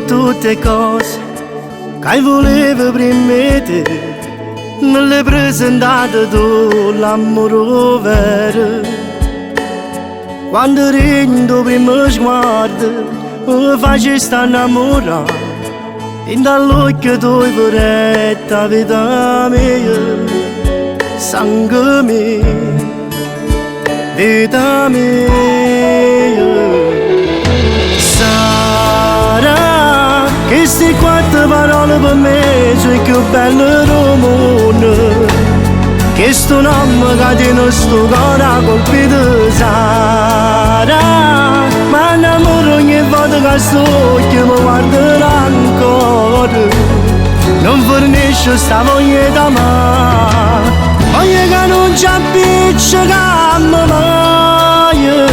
tutte cose che hai volevo prima te, me le presentate tu l'amore vero. Quando regni tuo primo sguardo mi facesti innamorare, e dall'occhio tuoi poretta vita mia, sangue mio, vita mia. Sarà che queste quattro parole per me sono più belle del mondo, che sto nome che tiene sto cuore a colpito. Sarà, ma innamoro ogni volta che sto occhio mi guarderà ancora, non fornisce sta voglia d'amare, voglia che non ci appiccica mi muoio.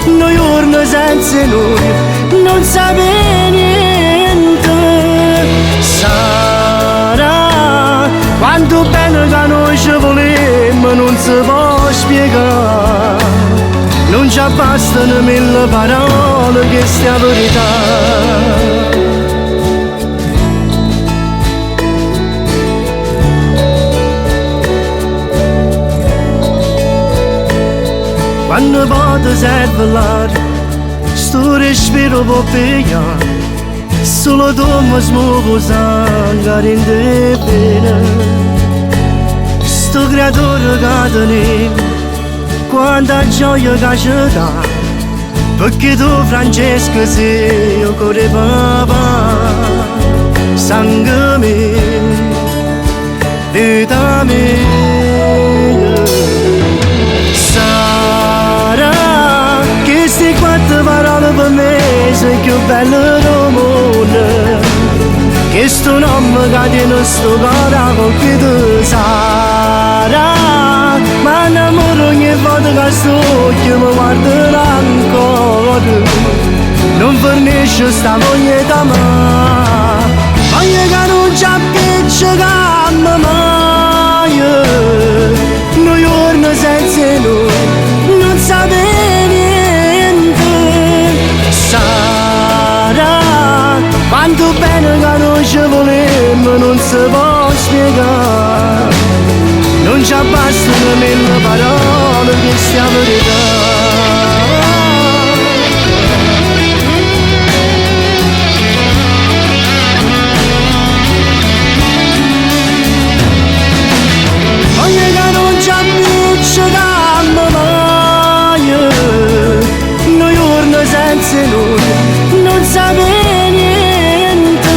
Noi giorni senza noi non sapere niente. Sarà quanto bene che noi ci volemmo non si può spiegare, non ci bastano mille parole che sia verità. Quando poi ti serve l'aria, sto respiro può pigliare, solo tu mi smuovo sangue rende bene. Sto creatore che tenevo, quanta gioia che ci dà, perché tu Francesco sei io cuore papà, sangue mio, vita mia. Queste quattro parole per me sono più belle del mondo, che sto nome che tiene sto cuore a colpito. Sarà, ma innamoro ogni volta che sto occhio mi guarderà ancora, non fornisce sta voglia d'amare, voglia che non ci appiccica mi muoio. Noi giorni senza noi non sapere niente. Sarà quanto bene che noi ci volemmo non si può spiegare, non ci bastano mille parole che sia verità. Senza noi non sapere niente.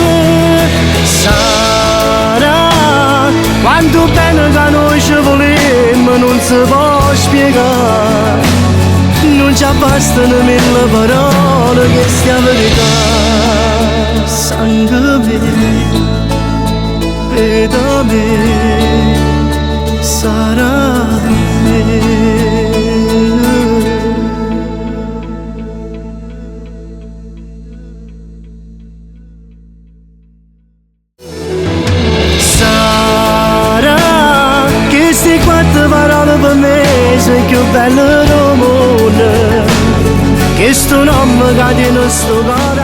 Sarà quanto bene che noi ci volemmo non si può spiegare, non ci bastano mille parole che sia verità. Sangue mio, vita mia, sarà mia. Queste quattro parole per me sono più belle del mondo, che sto nome che tiene sto cuore